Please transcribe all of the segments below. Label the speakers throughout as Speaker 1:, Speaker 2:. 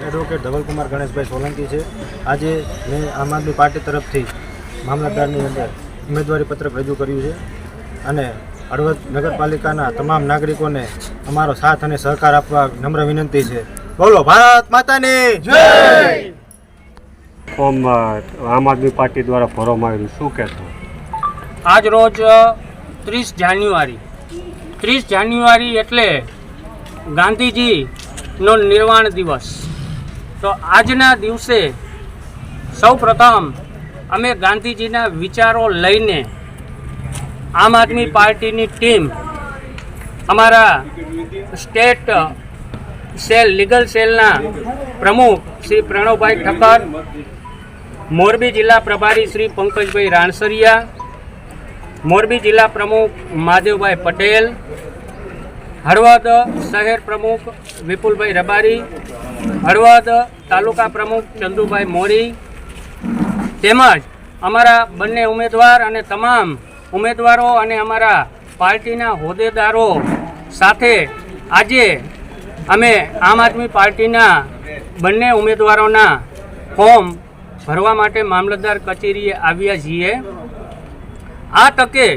Speaker 1: Advocate Dhavalkumar Ganeshbhai Solanki છે। આજે મેં આમ આદમી પાર્ટી તરફથી મામલતદારની અંદર ઉમેદવારી પત્રક રજૂ કર્યું છે અને હળવદ નગરપાલિકાના તમામ નાગરિકોને અમારો સાથ અને સહકાર આપવા નમ્ર વિનંતી છે। બોલો ભારત માતાની જય।
Speaker 2: આમ આદમી પાર્ટી દ્વારા ભરવામાં આવ્યું, શું કહેશો?
Speaker 3: આજ રોજ 30 જાન્યુઆરી એટલે ગાંધીજીનો નિર્વાણ દિવસ। તો આજના દિવસે સૌ પ્રથમ અમે ગાંધીજીના વિચારો લઈને આમ આદમી પાર્ટીની ટીમ અમારા સ્ટેટ સેલ લીગલ સેલના પ્રમુખ શ્રી પ્રણવભાઈ ઠક્કર, મોરબી જિલ્લા પ્રભારી શ્રી પંકજભાઈ રાણસરિયા, મોરબી જિલ્લા પ્રમુખ મહાદેવભાઈ પટેલ, હળવદ શહેર પ્રમુખ વિપુલભાઈ રબારી, હળવદ તાલુકા પ્રમુખ ચંદુભાઈ મોરી તેમજ અમારા બંને ઉમેદવાર અને તમામ ઉમેદવારો અને અમારા પાર્ટીના હોદ્દેદારો સાથે આજે અમે આમ આદમી પાર્ટીના બંને ઉમેદવારોના ફોર્મ ભરવા માટે મામલતદાર કચેરીએ આવ્યા છીએ। આ તકે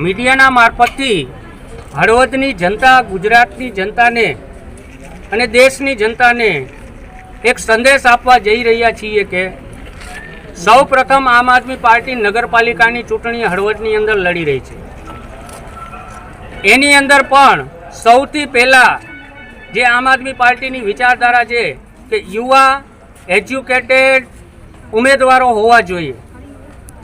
Speaker 3: મીડિયાના મારફતથી હળવદની જનતા, ગુજરાતની જનતાને અને દેશની જનતાને એક સંદેશ આપવા જઈ રહ્યા છીએ કે સૌ પ્રથમ આમ આદમી પાર્ટી નગરપાલિકાની ચૂંટણી હળવદની અંદર લડી રહી છે। એની અંદર પણ સૌથી પહેલાં જે આમ આદમી પાર્ટીની વિચારધારા છે કે યુવા એજ્યુકેટેડ ઉમેદવારો હોવા જોઈએ,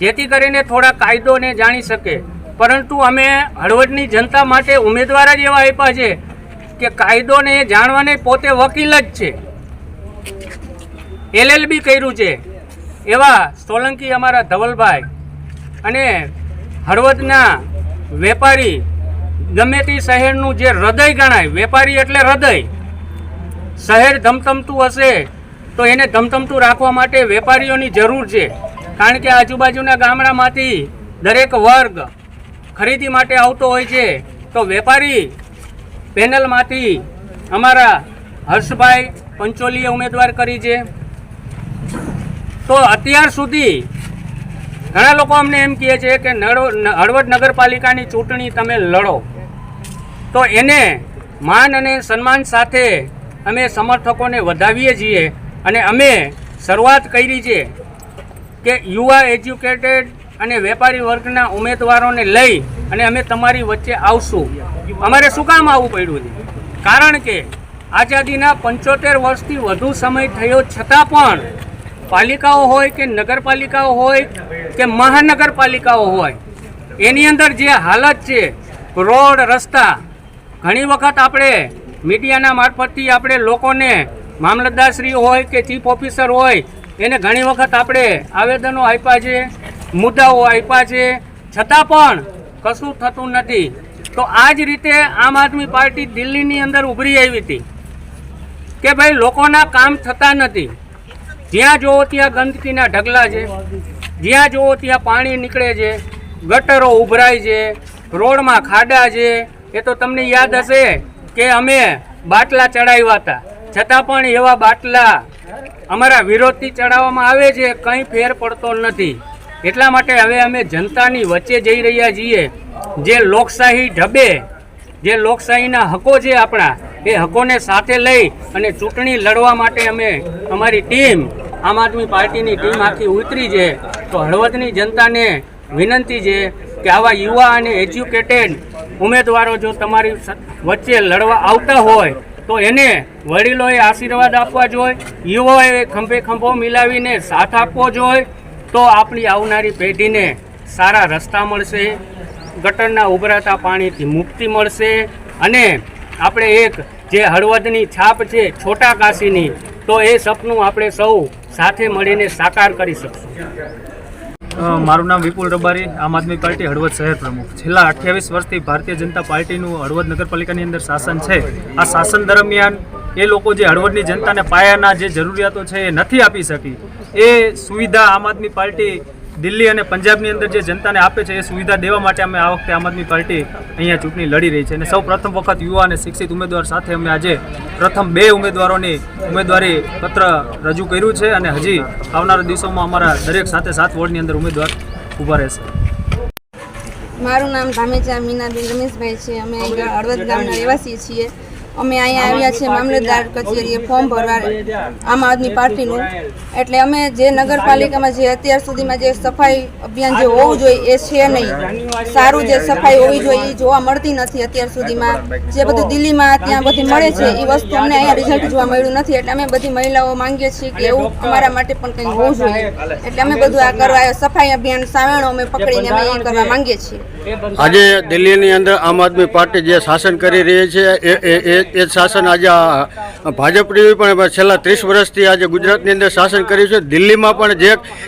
Speaker 3: જેથી કરીને થોડા કાયદોને જાણી શકે। પરંતુ અમે હળવદની જનતા માટે ઉમેદવાર જ એવા આપ્યા છે કે કાયદોને જાણવાને પોતે વકીલ જ છે, LLB કર્યું છે એવા સોલંકી અમારા ધવલભાઈ અને હળવદના વેપારી, ગમે તે શહેરનું જે હૃદય ગણાય, વેપારી એટલે હૃદય, શહેર ધમધમતું હશે તો એને ધમધમતું રાખવા માટે વેપારીઓની જરૂર છે, કારણ કે આજુબાજુના ગામડામાંથી દરેક વર્ગ ખરીદી માટે આવતો હોય છે। તો વેપારી પેનલમાંથી અમારા હર્ષભાઈ પંચોલીએ ઉમેદવાર કરી છે। તો અત્યાર સુધી ઘણા લોકો અમને એમ કહે છે કે હળવદ નગરપાલિકાની ચૂંટણી તમે લડો, તો એને માન અને સન્માન સાથે અમે સમર્થકોને વધાવીએ છીએ અને અમે શરૂઆત કરી છે કે યુવા એજ્યુકેટેડ અને વેપારી વર્ગના ઉમેદવારોને લઈ અને અમે તમારી વચ્ચે આવશું। અમારે શું કામ આવવું પડ્યું છે? કારણ કે આઝાદીના 75 વર્ષથી વધુ સમય થયો છતાં પણ પાલિકાઓ હોય કે નગરપાલિકાઓ હોય કે મહાનગરપાલિકાઓ હોય, એની અંદર જે હાલત છે, રોડ, રસ્તા, ઘણી વખત આપણે મીડિયાના મારફતથી આપણે લોકોને, મામલતદારશ્રી હોય કે ચીફ ઓફિસર હોય, એને ઘણી વખત આપણે આવેદનો આપ્યા છે, મુદ્દાઓ આપ્યા છે, છતાં પણ કશું થતું નથી। તો આ જ રીતે આમ આદમી પાર્ટી દિલ્હીની અંદર ઉભરી આવી હતી કે ભાઈ લોકોના કામ થતા નથી, જ્યાં જુઓ ત્યાં ગંદકીના ઢગલા છે, જ્યાં જુઓ ત્યાં પાણી નીકળે છે, ગટરો ઉભરાય છે, રોડમાં ખાડા છે। એ તો તમને યાદ હશે કે અમે બાટલા ચડાવ્યા હતા, છતાં પણ એવા બાટલા અમારા વિરોધથી ચડાવવામાં આવે છે, કંઈ ફેર પડતો નથી। એટલા માટે હવે અમે જનતાની વચ્ચે જઈ રહ્યા છીએ। જે લોકશાહી ઢબે, જે લોકશાહીના હકો છે આપણા, એ હકોને સાથે લઈ અને ચૂંટણી લડવા માટે અમે, અમારી ટીમ, આમ આદમી પાર્ટીની ટીમ આખી ઉતરી છે। તો હળવદની જનતાને વિનંતી છે કે આવા યુવા અને એજ્યુકેટેડ ઉમેદવારો જો તમારી વચ્ચે લડવા આવતા હોય તો એને વડીલોએ આશીર્વાદ આપવા જોઈએ, યુવાઓએ ખંભે ખંભો મિલાવીને સાથ આપવો જોઈએ। તો આપણી આવનારી પેઢીને સારા રસ્તા મળશે, ગટરના ઉભરાતા પાણીથી મુક્તિ મળશે અને આપણે એક જે હળવદની છાપ છે છોટા કાશીની, તો એ સપનું આપણે સૌ સાથે મળીને સાકાર કરી શકશું।
Speaker 1: મારું નામ વિપુલ રબારી, આમ આદમી પાર્ટી હળવદ શહેર પ્રમુખ। છેલ્લા 28 વર્ષથી ભારતીય જનતા પાર્ટીનું હળવદ નગરપાલિકાની અંદર શાસન છે। આ શાસન દરમિયાન એ લોકો જે હળવદની જનતાને પાયાના જે જરૂરિયાતો છે એ નથી આપી શકી, એ સુવિધા આમ આદમી પાર્ટી
Speaker 4: દિલ્હી અને પંજાબની અંદર જે જનતાને આપે છે એ સુવિધા દેવા માટે અમે આ વખતે આમ આદમી પાર્ટી અહીંયા ચૂંટણી લડી રહી છે અને સૌ પ્રથમ વખત યુવા અને શિક્ષિત ઉમેદવાર સાથે અમે આજે પ્રથમ 2 ઉમેદવારોની ઉમેદવારી પત્ર રજૂ કર્યું છે અને હજી આવનારા દિવસોમાં અમારા દરેક 7 વોર્ડની અંદર ઉમેદવાર ઊભા રહેશે.
Speaker 5: મારું નામ ધામેચા મીનાબેન રમેશભાઈ છે. અમે અહીં હળવદ ગામના રહેવાસી છીએ. અમે અહીંયા આવ્યા છીએ મામલતદાર કચેરીએ ફોર્મ ભરવા આમ આદમી પાર્ટીનું. એટલે અમે જે નગરપાલિકામાં જે અત્યાર સુધીમાં જે સફાઈ અભિયાન જે હોવું જોઈએ એ છે નહીં. સારું જે સફાઈ હોવી જોઈએ એ જોવા મળતી નથી અત્યાર સુધીમાં. જે બધું દિલ્હીમાં ત્યાં બધી મળે છે એ વસ્તુ અમને અહીંયા રિઝલ્ટ જોવા મળ્યું નથી. એટલે અમે બધી મહિલાઓ માંગીએ છીએ કે એવું અમારા માટે પણ કંઈ હોવું જોઈએ. એટલે અમે બધું આ કરવા સફાઈ અભિયાન સાવેણો અમે પકડીને અમે એ કરવા માંગીએ છીએ.
Speaker 6: આજે દિલ્હીની અંદર આમ આદમી પાર્ટી જે શાસન કરી રહી છે એ શાસન આજે ભાજપની પણ છેલ્લા 30 વર્ષથી આજે ગુજરાતની અંદર શાસન કર્યું છે. દિલ્હીમાં પણ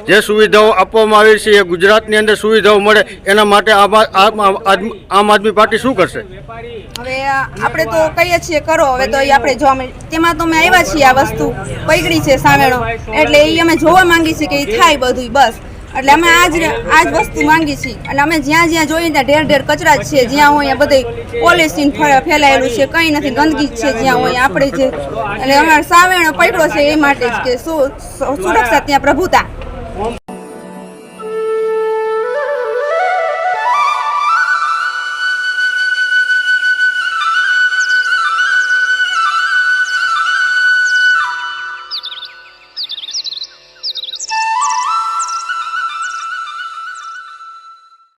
Speaker 6: જે સુવિધાઓ આપવામાં આવી છે એ ગુજરાતની અંદર સુવિધાઓ મળે એના માટે આમ આદમી પાર્ટી શું કરશે?
Speaker 5: હવે આપણે તો કહીએ છીએ કરો, હવે તો એ આપણે જોવા મળે તેમાં તો અમે આવ્યા છીએ. આ વસ્તુ પકડી છે સામેણો એટલે એ અમે જોવા માંગી છીએ કે એ થાય બધું બસ. એટલે અમે આજ વસ્તુ માંગી છીએ. અને અમે જ્યાં જોઈએ ત્યાં ઢેર કચરા જ છે. જ્યાં હોય બધે પોલિથીન ફેલાયેલું છે, કંઈ નથી, ગંદકી જ છે જ્યાં હોય આપણે જે. એટલે અમારે સાવેણો પકડ્યો છે એ માટે જ કે સુરક્ષા ત્યાં પ્રભુતા.